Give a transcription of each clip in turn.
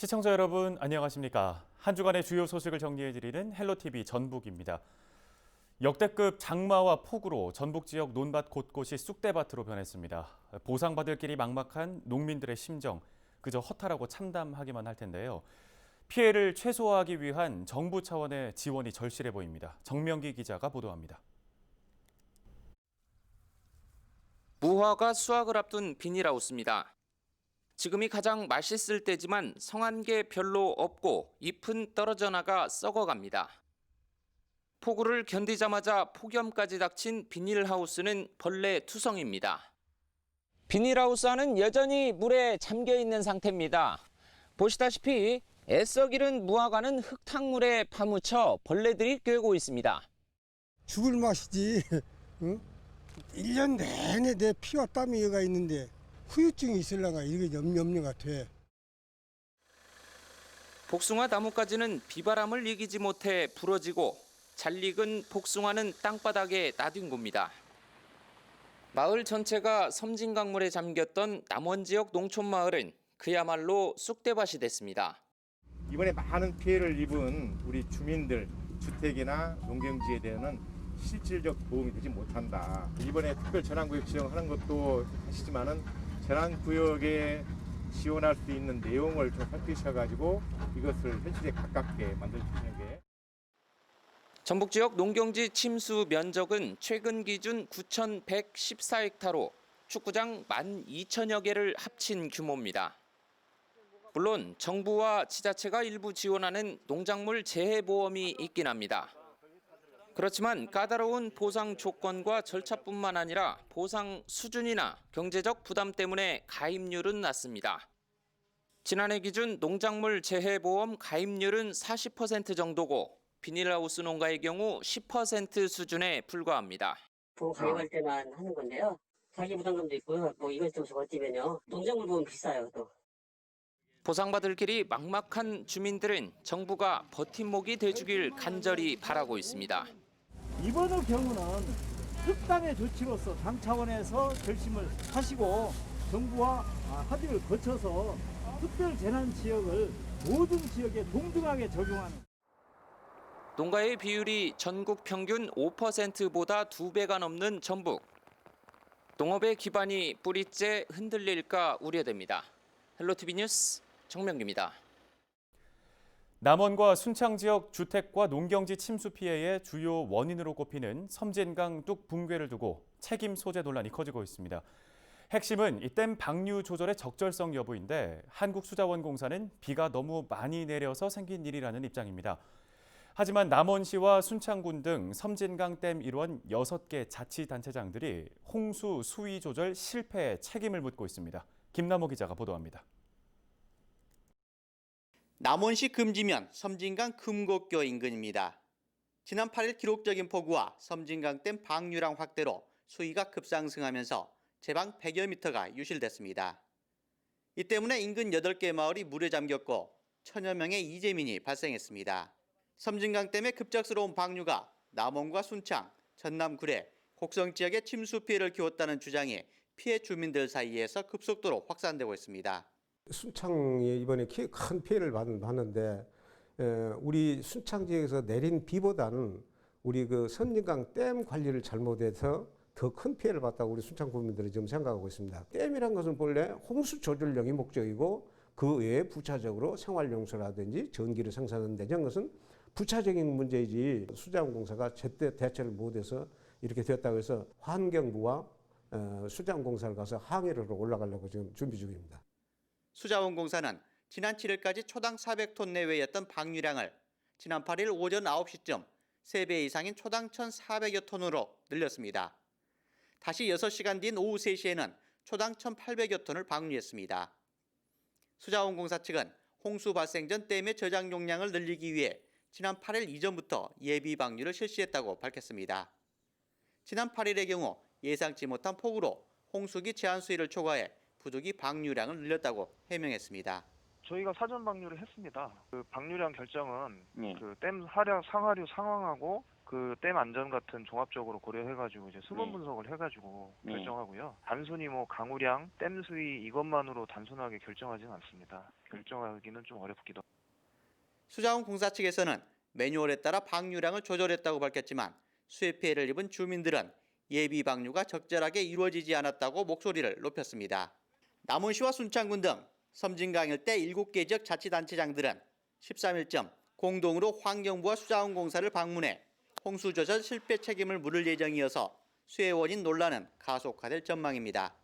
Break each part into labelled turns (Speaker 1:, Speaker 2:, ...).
Speaker 1: 시청자 여러분 안녕하십니까? 한 주간의 주요 소식을 정리해드리는 헬로티비 전북입니다. 역대급 장마와 폭우로 전북 지역 논밭 곳곳이 쑥대밭으로 변했습니다. 보상받을 길이 막막한 농민들의 심정, 그저 허탈하고 참담하기만 할 텐데요. 피해를 최소화하기 위한 정부 차원의 지원이 절실해 보입니다. 정명기 기자가 보도합니다.
Speaker 2: 무화과 수확을 앞둔 비닐하우스입니다. 지금이 가장 맛있을 때지만 성한 게 별로 없고 잎은 떨어져 나가 썩어갑니다. 폭우를 견디자마자 폭염까지 닥친 비닐하우스는 벌레 투성입니다. 비닐하우스 안은 여전히 물에 잠겨 있는 상태입니다. 보시다시피 애써 기른 무화과는 흙탕물에 파묻혀 벌레들이 꿰고 있습니다.
Speaker 3: 죽을 맛이지. 응? 1년 내내 내 피와 땀이 이어가 있는데 후유증이 있으려가 이게 염려가 돼.
Speaker 2: 복숭아 나무까지는 비바람을 이기지 못해 부러지고 잘 익은 복숭아는 땅바닥에 나뒹 겁니다. 마을 전체가 섬진강물에 잠겼던 남원 지역 농촌마을은 그야말로 쑥대밭이 됐습니다.
Speaker 4: 이번에 많은 피해를 입은 우리 주민들, 주택이나 농경지에 대해서는 실질적 도움이 되지 못한다. 이번에 특별 재난구역 지정하는 것도 하시지만은 재난구역에 지원할 수 있는 내용을 좀 살피셔가지고 이것을 현실에 가깝게 만들어주시는 게.
Speaker 2: 전북 지역 농경지 침수 면적은 최근 기준 9,114헥타로 축구장 12,000여 개를 합친 규모입니다. 물론 정부와 지자체가 일부 지원하는 농작물 재해보험이 있긴 합니다. 그렇지만 까다로운 보상 조건과 절차뿐만 아니라 보상 수준이나 경제적 부담 때문에 가입률은 낮습니다. 지난해 기준 농작물 재해보험 가입률은 40% 정도고 비닐하우스 농가의 경우 10% 수준에 불과합니다.
Speaker 5: 보험 가입할 때만 하는 건데요. 자기 부담금도 있고요. 뭐 이것저것 어찌면요. 농작물 보험 비싸요 또.
Speaker 2: 보상받을 길이 막막한 주민들은 정부가 버팀목이 돼주길 간절히 바라고 있습니다.
Speaker 6: 이번 경우는 특단의 조치로서 당 차원에서 결심을 하시고 정부와 합의를 거쳐서 특별 재난 지역을 모든 지역에 동등하게 적용하는.
Speaker 2: 농가의 비율이 전국 평균 5%보다 2배가 넘는 전북. 농업의 기반이 뿌리째 흔들릴까 우려됩니다. 헬로티비 뉴스 정명기입니다.
Speaker 1: 남원과 순창 지역 주택과 농경지 침수 피해의 주요 원인으로 꼽히는 섬진강 뚝 붕괴를 두고 책임 소재 논란이 커지고 있습니다. 핵심은 이 댐 방류 조절의 적절성 여부인데 한국수자원공사는 비가 너무 많이 내려서 생긴 일이라는 입장입니다. 하지만 남원시와 순창군 등 섬진강 댐 일원 6개 자치단체장들이 홍수 수위 조절 실패에 책임을 묻고 있습니다. 김남호 기자가 보도합니다.
Speaker 7: 남원시 금지면 섬진강 금곡교 인근입니다. 지난 8일 기록적인 폭우와 섬진강 댐 방류량 확대로 수위가 급상승하면서 제방 100여 미터가 유실됐습니다. 이 때문에 인근 8개 마을이 물에 잠겼고 1000여 명의 이재민이 발생했습니다. 섬진강 댐의 급작스러운 방류가 남원과 순창, 전남 구례, 곡성 지역에 침수 피해를 키웠다는 주장이 피해 주민들 사이에서 급속도로 확산되고 있습니다.
Speaker 3: 순창이 이번에 큰 피해를 받는데 우리 순창 지역에서 내린 비보다는 우리 그 섬진강 댐 관리를 잘못해서 더 큰 피해를 봤다고 우리 순창 구민들이 지금 생각하고 있습니다. 댐이란 것은 본래 홍수 조절용이 목적이고 그 외에 부차적으로 생활용수라든지 전기를 생산하는 데 이런 것은 부차적인 문제이지 수자원공사가 제때 대처를 못해서 이렇게 되었다고 해서 환경부와 수자원공사를 가서 항의를 하러 올라가려고 지금 준비 중입니다.
Speaker 7: 수자원공사는 지난 7일까지 초당 400톤 내외였던 방류량을 지난 8일 오전 9시쯤 3배 이상인 초당 1,400여 톤으로 늘렸습니다. 다시 6시간 뒤인 오후 3시에는 초당 1,800여 톤을 방류했습니다. 수자원공사 측은 홍수 발생 전 댐의 저장 용량을 늘리기 위해 지난 8일 이전부터 예비 방류를 실시했다고 밝혔습니다. 지난 8일의 경우 예상치 못한 폭우로 홍수기 제한 수위를 초과해 부족이 방류량을 늘렸다고 해명했습니다.
Speaker 8: 저희가 사전 방류를 했습니다. 그 방류량 결정은 그 댐 상하류 상황하고 그 댐 안전 같은 종합적으로 고려해가지고 이제 수분
Speaker 2: 네.
Speaker 8: 분석을 해가지고
Speaker 2: 네.
Speaker 8: 결정하고요. 단순히 뭐 강우량, 댐 수위 이것만으로 단순하게 결정하지는 않습니다. 결정하기는 좀 어렵기도.
Speaker 7: 수자원공사 측에서는 매뉴얼에 따라 방류량을 조절했다고 밝혔지만 수해 피해를 입은 주민들은 예비 방류가 적절하게 이루어지지 않았다고 목소리를 높였습니다. 남원시와 순창군 등 섬진강 일대 7개 지역 자치단체장들은 13일쯤 공동으로 환경부와 수자원공사를 방문해 홍수 조절 실패 책임을 물을 예정이어서 수해 원인 논란은 가속화될 전망입니다.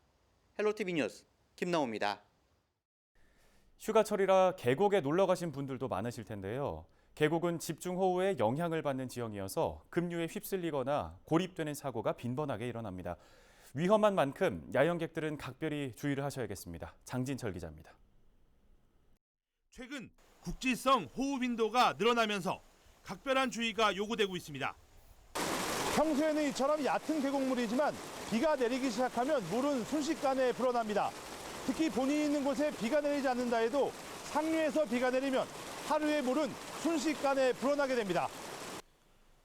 Speaker 7: 헬로티비 뉴스 김나호입니다.
Speaker 1: 휴가철이라 계곡에 놀러 가신 분들도 많으실 텐데요. 계곡은 집중호우의 영향을 받는 지형이어서 급류에 휩쓸리거나 고립되는 사고가 빈번하게 일어납니다. 위험한 만큼 야영객들은 각별히 주의를 하셔야겠습니다. 장진철 기자입니다.
Speaker 9: 최근 국지성 호우 빈도가 늘어나면서 각별한 주의가 요구되고 있습니다. 평소에는 이처럼 얕은 계곡물이지만 비가 내리기 시작하면 물은 순식간에 불어납니다. 특히 본인이 있는 곳에 비가 내리지 않는다 해도 상류에서 비가 내리면 하류의 물은 순식간에 불어나게 됩니다.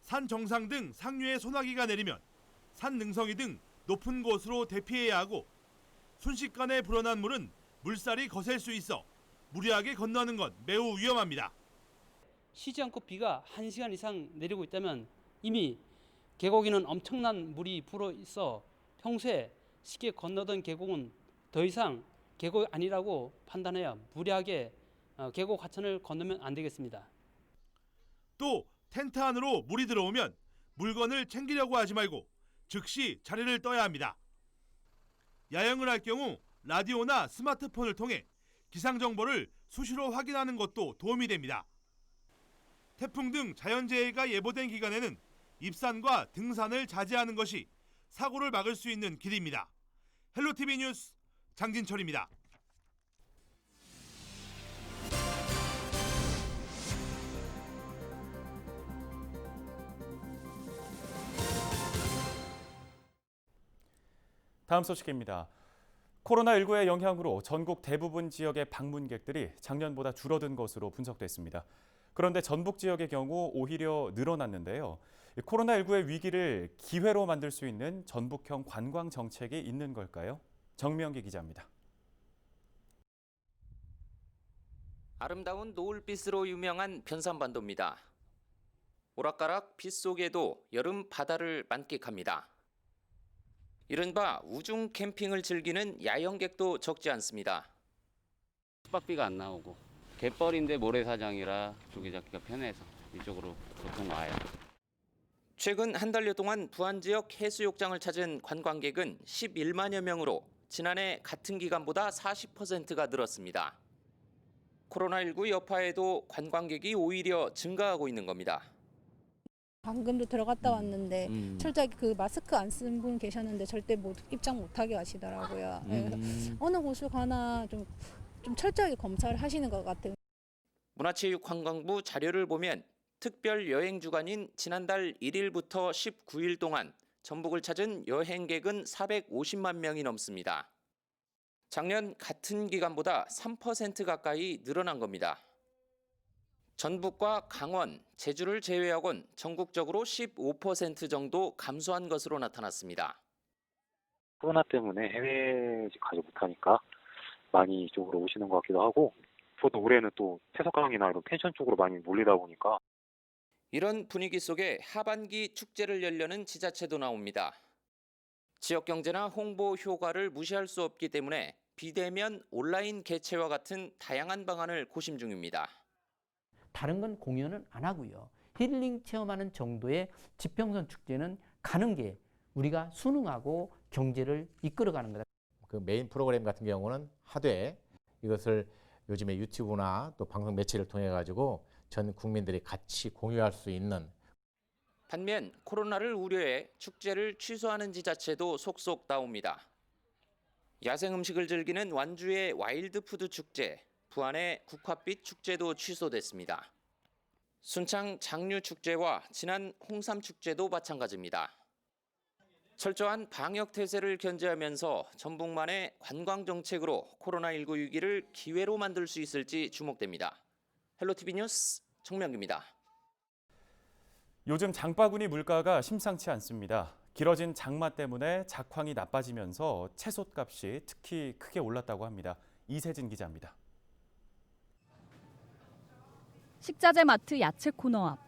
Speaker 9: 산 정상 등 상류에 소나기가 내리면 산 능성이 등 높은 곳으로 대피해야 하고 순식간에 불어난 물은 물살이 거셀 수 있어 무리하게 건너는 건 매우 위험합니다.
Speaker 10: 쉬지 않고 비가 1시간 이상 내리고 있다면 이미 계곡에는 엄청난 물이 불어 있어 평소에 쉽게 건너던 계곡은 더 이상 계곡이 아니라고 판단해야 무리하게 계곡 하천을 건너면 안 되겠습니다.
Speaker 9: 또 텐트 안으로 물이 들어오면 물건을 챙기려고 하지 말고 즉시 자리를 떠야 합니다. 야영을 할 경우 라디오나 스마트폰을 통해 기상 정보를 수시로 확인하는 것도 도움이 됩니다. 태풍 등 자연재해가 예보된 기간에는 입산과 등산을 자제하는 것이 사고를 막을 수 있는 길입니다. 헬로티비 뉴스 장진철입니다.
Speaker 1: 다음 소식입니다. 코로나19의 영향으로 전국 대부분 지역의 방문객들이 작년보다 줄어든 것으로 분석됐습니다. 그런데 전북 지역의 경우 오히려 늘어났는데요. 코로나19의 위기를 기회로 만들 수 있는 전북형 관광 정책이 있는 걸까요? 정명기 기자입니다.
Speaker 2: 아름다운 노을빛으로 유명한 변산반도입니다. 오락가락 빛 속에도 여름 바다를 만끽합니다. 이른바 우중 캠핑을 즐기는 야영객도 적지 않습니다.
Speaker 11: 숙박비가 안 나오고 갯벌인데 모래사장이라 조개잡기가 편해서 이쪽으로 보통 와요.
Speaker 2: 최근 한 달여 동안 부안 지역 해수욕장을 찾은 관광객은 11만여 명으로 지난해 같은 기간보다 40%가 늘었습니다. 코로나19 여파에도 관광객이 오히려 증가하고 있는 겁니다.
Speaker 12: 방금도 들어갔다 왔는데 철저하게 그 마스크 안 쓴 분 계셨는데 절대 입장 못하게 하시더라고요. 어느 곳을 가나 좀 철저하게 검사를 하시는 것 같아요.
Speaker 2: 문화체육관광부 자료를 보면 특별 여행 주간인 지난달 1일부터 19일 동안 전북을 찾은 여행객은 450만 명이 넘습니다. 작년 같은 기간보다 3% 가까이 늘어난 겁니다. 전북과 강원, 제주를 제외하곤 전국적으로 15% 정도 감소한 것으로 나타났습니다.
Speaker 13: 코로나 때문에 해외 가지 못하니까 많이 이쪽으로 오시는 것 같기도 하고, 저도 올해는 또 태석강이나 이런 펜션 쪽으로 많이 몰리다 보니까.
Speaker 2: 이런 분위기 속에 하반기 축제를 열려는 지자체도 나옵니다. 지역 경제나 홍보 효과를 무시할 수 없기 때문에 비대면 온라인 개최와 같은 다양한 방안을 고심 중입니다.
Speaker 14: 다른 건 공연은 안 하고요. 힐링 체험하는 정도의 지평선 축제는 가는 게 우리가 순응하고 경제를 이끌어가는 거다.
Speaker 15: 그 메인 프로그램 같은 경우는 하되 이것을 요즘에 유튜브나 또 방송 매체를 통해 가지고 전 국민들이 같이 공유할 수 있는.
Speaker 2: 반면 코로나를 우려해 축제를 취소하는 지자체도 속속 나옵니다. 야생 음식을 즐기는 완주의 와일드푸드 축제, 부안의 국화빛 축제도 취소됐습니다. 순창 장류축제와 지난 홍삼축제도 마찬가지입니다. 철저한 방역 태세를 견제하면서 전북만의 관광정책으로 코로나19 위기를 기회로 만들 수 있을지 주목됩니다. 헬로티비 뉴스 정명기입니다.
Speaker 1: 요즘 장바구니 물가가 심상치 않습니다. 길어진 장마 때문에 작황이 나빠지면서 채소값이 특히 크게 올랐다고 합니다. 이세진 기자입니다.
Speaker 16: 식자재 마트 야채 코너 앞.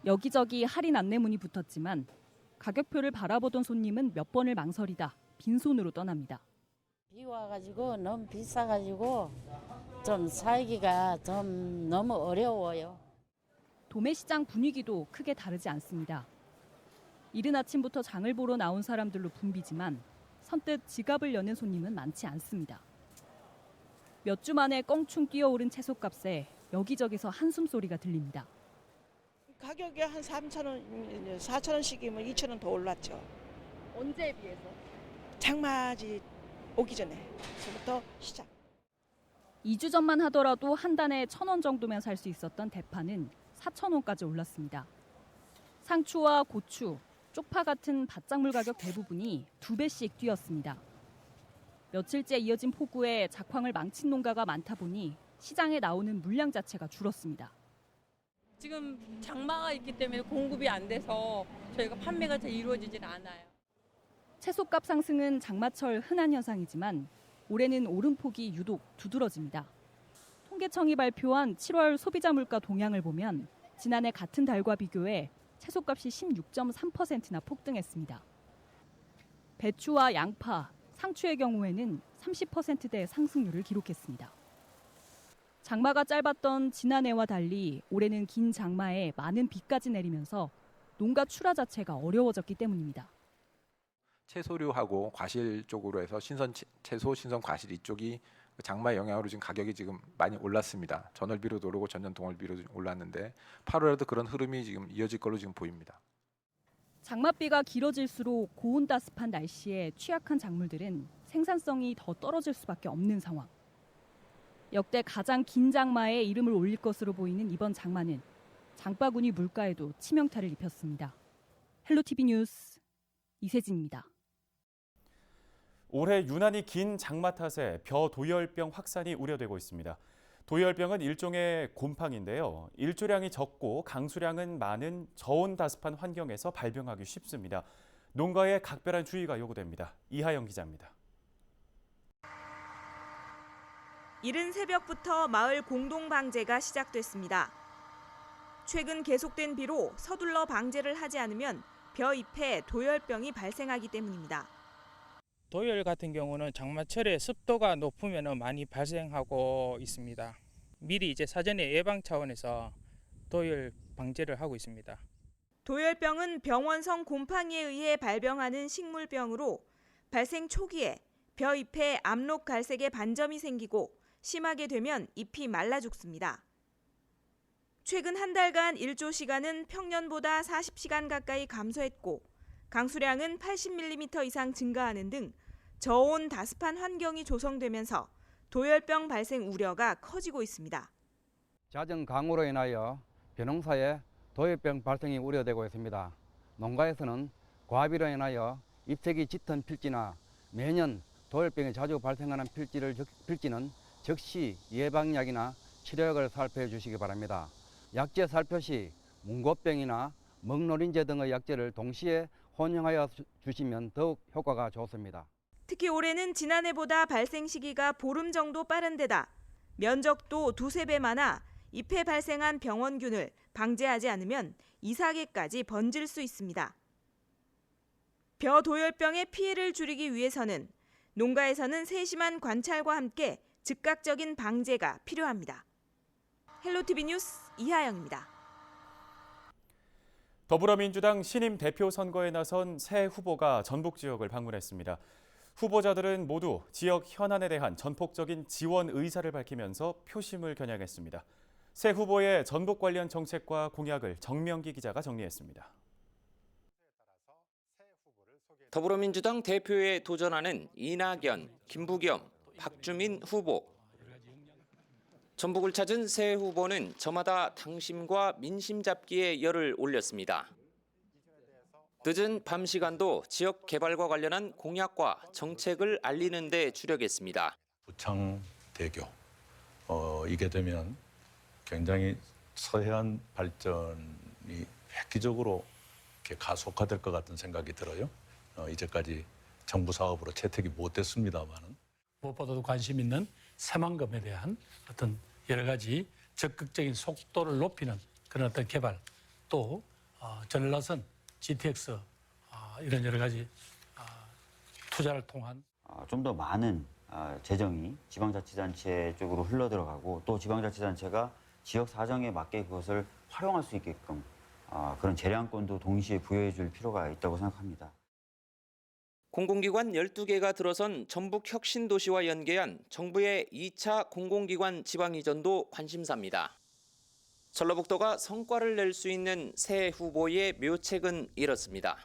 Speaker 16: 여기저기 할인 안내문이 붙었지만 가격표를 바라보던 손님은 몇 번을 망설이다 빈손으로 떠납니다.
Speaker 17: 비 와가지고 너무 비싸가지고 좀 살기가 좀 너무 어려워요.
Speaker 16: 도매시장 분위기도 크게 다르지 않습니다. 이른 아침부터 장을 보러 나온 사람들로 붐비지만 선뜻 지갑을 여는 손님은 많지 않습니다. 몇 주 만에 껑충 뛰어오른 채소값에 여기저기서 한숨소리가 들립니다.
Speaker 18: 가격이 한 3,000원, 4,000원씩이면 2,000원 더 올랐죠.
Speaker 16: 언제에 비해서?
Speaker 18: 장마지 오기 전에부터 시작.
Speaker 16: 2주 전만 하더라도 한 단에 1,000원 정도면 살 수 있었던 대파는 4,000원까지 올랐습니다. 상추와 고추, 쪽파 같은 밭작물 가격 대부분이 2배씩 뛰었습니다. 며칠째 이어진 폭우에 작황을 망친 농가가 많다 보니 시장에 나오는 물량 자체가 줄었습니다.
Speaker 19: 지금 장마가 있기 때문에 공급이 안 돼서 저희가 판매가 잘 이루어지진 않아요.
Speaker 16: 채소값 상승은 장마철 흔한 현상이지만 올해는 오름폭이 유독 두드러집니다. 통계청이 발표한 7월 소비자 물가 동향을 보면 지난해 같은 달과 비교해 채소값이 16.3%나 폭등했습니다. 배추와 양파, 상추의 경우에는 30%대 상승률을 기록했습니다. 장마가 짧았던 지난해와 달리 올해는 긴 장마에 많은 비까지 내리면서 농가 출하 자체가 어려워졌기 때문입니다.
Speaker 20: 채소류하고 과실 쪽으로 해서 신선 채소, 신선 과실 이쪽이 장마의 영향으로 지금 가격이 지금 많이 올랐습니다. 전월비로도 오르고 전년 동월비로도 올랐는데 8월에도 그런 흐름이 지금 이어질 걸로 지금 보입니다.
Speaker 16: 장맛비가 길어질수록 고온다습한 날씨에 취약한 작물들은 생산성이 더 떨어질 수밖에 없는 상황. 역대 가장 긴 장마에 이름을 올릴 것으로 보이는 이번 장마는 장바구니 물가에도 치명타를 입혔습니다. 헬로티비 뉴스 이세진입니다.
Speaker 1: 올해 유난히 긴 장마 탓에 벼도열병 확산이 우려되고 있습니다. 도열병은 일종의 곰팡인데요. 일조량이 적고 강수량은 많은 저온다습한 환경에서 발병하기 쉽습니다. 농가에 각별한 주의가 요구됩니다. 이하영 기자입니다.
Speaker 21: 이른 새벽부터 마을 공동 방제가 시작됐습니다. 최근 계속된 비로 서둘러 방제를 하지 않으면 벼 잎에 도열병이 발생하기 때문입니다.
Speaker 22: 도열 같은 경우는 장마철에 습도가 높으면 많이 발생하고 있습니다. 미리 사전에 예방 차원에서 도열 방제를 하고 있습니다.
Speaker 21: 도열병은 병원성 곰팡이에 의해 발병하는 식물병으로 발생 초기에 벼 잎에 압록 갈색의 반점이 생기고 심하게 되면 잎이 말라 죽습니다. 최근 한 달간 일조 시간은 평년보다 40시간 가까이 감소했고 강수량은 80mm 이상 증가하는 등 저온 다습한 환경이 조성되면서 도열병 발생 우려가 커지고 있습니다.
Speaker 23: 잦은 강우로 인하여 벼농사에 도열병 발생이 우려되고 있습니다. 농가에서는 과비로 인하여 잎색이 짙은 필지나 매년 도열병이 자주 발생하는 필지는 즉시 예방약이나 치료약을 살펴 주시기 바랍니다. 약제 살포 시 문고병이나 먹노린제 등의 약제를 동시에 혼용하여 주시면 더욱 효과가 좋습니다.
Speaker 21: 특히 올해는 지난해보다 발생 시기가 보름 정도 빠른 데다 면적도 2~3배 많아 잎에 발생한 병원균을 방제하지 않으면 이삭에까지 번질 수 있습니다. 벼 도열병의 피해를 줄이기 위해서는 농가에서는 세심한 관찰과 함께 즉각적인 방제가 필요합니다. 헬로티비 뉴스 이하영입니다.
Speaker 1: 더불어민주당 신임 대표 선거에 나선 새 후보가 전북 지역을 방문했습니다. 후보자들은 모두 지역 현안에 대한 전폭적인 지원 의사를 밝히면서 표심을 겨냥했습니다. 새 후보의 전북 관련 정책과 공약을 정명기 기자가 정리했습니다.
Speaker 2: 더불어민주당 대표에 도전하는 이낙연, 김부겸, 박주민 후보. 전북을 찾은 새 후보는 저마다 당심과 민심 잡기에 열을 올렸습니다. 늦은 밤 시간도 지역 개발과 관련한 공약과 정책을 알리는 데 주력했습니다.
Speaker 24: 부창대교 이게 되면 굉장히 서해안 발전이 획기적으로 이렇게 가속화될 것 같은 생각이 들어요. 이제까지 정부 사업으로 채택이 못 됐습니다만은.
Speaker 3: 무엇보다도 관심 있는 새만금에 대한 어떤 여러 가지 적극적인 속도를 높이는 그런 어떤 개발, 또 전라선 GTX 이런 여러 가지 투자를 통한
Speaker 4: 좀 더 많은 재정이 지방자치단체 쪽으로 흘러들어가고 또 지방자치단체가 지역 사정에 맞게 그것을 활용할 수 있게끔 그런 재량권도 동시에 부여해 줄 필요가 있다고 생각합니다.
Speaker 2: 공공기관 12개가 들어선 전북혁신도시와 연계한 정부의 2차 공공기관 지방이전도 관심사입니다. 전라북도가 성과를 낼 수 있는 새 후보의 묘책은 이렇습니다.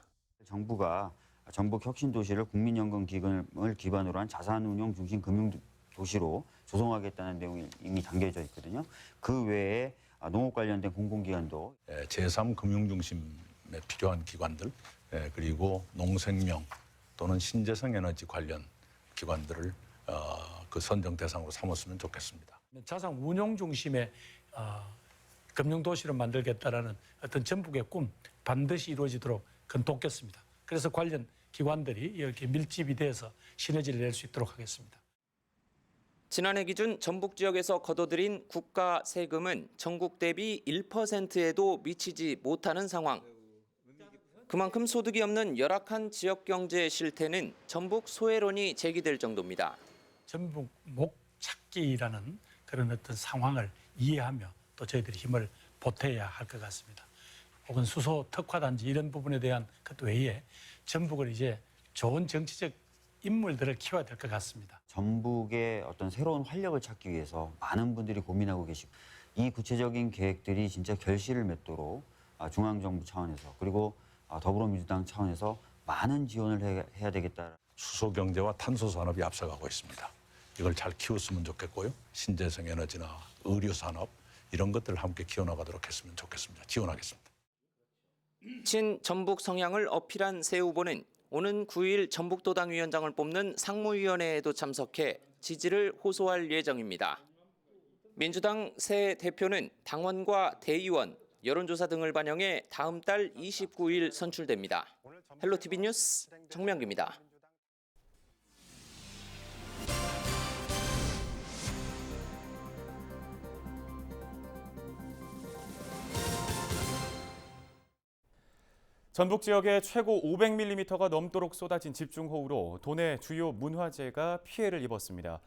Speaker 4: 정부가 전북혁신도시를 국민연금 기금을 기반으로 한 자산운용 중심 금융도시로 조성하겠다는 내용이 이미 담겨져 있거든요. 그 외에 농업 관련된 공공기관도
Speaker 24: 제3금융중심에 필요한 기관들 그리고 농생명 또는 신재생 에너지 관련 기관들을 그 선정 대상으로 삼았으면 좋겠습니다.
Speaker 3: 자산 운용 중심의 금융도시를 만들겠다라는 어떤 전북의 꿈 반드시 이루어지도록 그건 돕겠습니다. 그래서 관련 기관들이 이렇게 밀집이 돼서 시너지를 낼 수 있도록 하겠습니다.
Speaker 2: 지난해 기준 전북 지역에서 거둬들인 국가 세금은 전국 대비 1%에도 미치지 못하는 상황. 그만큼 소득이 없는 열악한 지역 경제 실태는 전북 소외론이 제기될 정도입니다.
Speaker 3: 전북 목 찾기라는 그런 어떤 상황을 이해하며 또 저희들이 힘을 보태야 할 것 같습니다. 혹은 수소 특화단지 이런 부분에 대한 것 외에 전북을 이제 좋은 정치적 인물들을 키워야 될 것 같습니다.
Speaker 4: 전북의 어떤 새로운 활력을 찾기 위해서 많은 분들이 고민하고 계시고 이 구체적인 계획들이 진짜 결실을 맺도록 중앙정부 차원에서 그리고 더불어민주당 차원에서 많은 지원을 해야 되겠다.
Speaker 24: 수소 경제와 탄소 산업이 앞서가고 있습니다. 이걸 잘 키웠으면 좋겠고요. 신재생 에너지나 의료 산업 이런 것들을 함께 키워나가도록 했으면 좋겠습니다. 지원하겠습니다.
Speaker 2: 친전북 성향을 어필한 새 후보는 오는 9일 전북도당 위원장을 뽑는 상무위원회에도 참석해 지지를 호소할 예정입니다. 민주당 새 대표는 당원과 대의원, 여론조사 등을 반영해 다음 달 29일 선출됩니다. 헬로티비 뉴스 정명기입니다.
Speaker 1: 전북 지역에 최고 500mm가 넘도록 쏟아진 집중호우로 도내 주요 문화재가 피해를 입었습니다.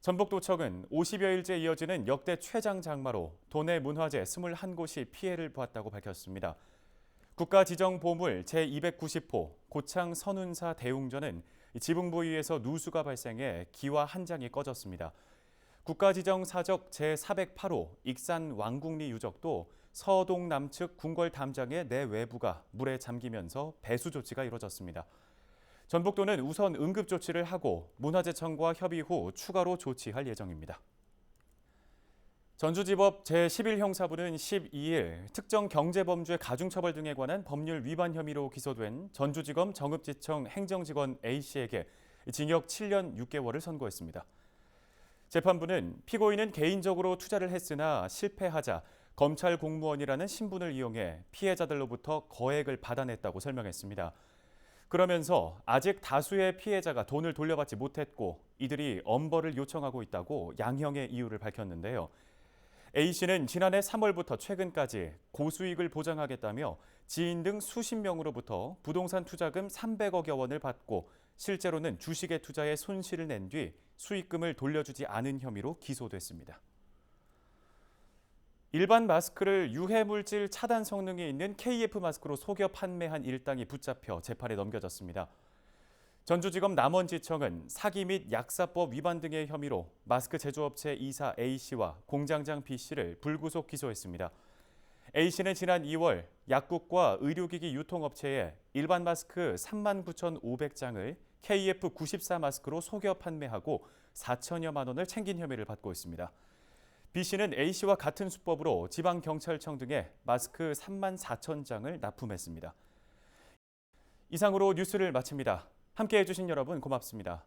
Speaker 1: 전북도청은 50여일째 이어지는 역대 최장 장마로 도내 문화재 21곳이 피해를 보았다고 밝혔습니다. 국가지정보물 제290호 고창 선운사 대웅전은 지붕 부위에서 누수가 발생해 기와 한 장이 꺼졌습니다. 국가지정사적 제408호 익산 왕궁리 유적도 서동 남측 궁궐 담장의 내외부가 물에 잠기면서 배수 조치가 이루어졌습니다. 전북도는 우선 응급 조치를 하고 문화재청과 협의 후 추가로 조치할 예정입니다. 전주지법 제11형사부는 12일 특정 경제범죄 가중처벌 등에 관한 법률 위반 혐의로 기소된 전주지검 정읍지청 행정직원 A씨에게 징역 7년 6개월을 선고했습니다. 재판부는 피고인은 개인적으로 투자를 했으나 실패하자 검찰 공무원이라는 신분을 이용해 피해자들로부터 거액을 받아냈다고 설명했습니다. 그러면서 아직 다수의 피해자가 돈을 돌려받지 못했고 이들이 엄벌을 요청하고 있다고 양형의 이유를 밝혔는데요. A씨는 지난해 3월부터 최근까지 고수익을 보장하겠다며 지인 등 수십 명으로부터 부동산 투자금 300억여 원을 받고 실제로는 주식에 투자해 손실을 낸 뒤 수익금을 돌려주지 않은 혐의로 기소됐습니다. 일반 마스크를 유해물질 차단 성능이 있는 KF 마스크로 속여 판매한 일당이 붙잡혀 재판에 넘겨졌습니다. 전주지검 남원지청은 사기 및 약사법 위반 등의 혐의로 마스크 제조업체 이사 A씨와 공장장 B씨를 불구속 기소했습니다. A씨는 지난 2월 약국과 의료기기 유통업체에 일반 마스크 39,500장을 KF94 마스크로 속여 판매하고 4천여만 원을 챙긴 혐의를 받고 있습니다. B씨는 A씨와 같은 수법으로 지방경찰청 등에 마스크 34,000장을 납품했습니다. 이상으로 뉴스를 마칩니다. 함께해 주신 여러분 고맙습니다.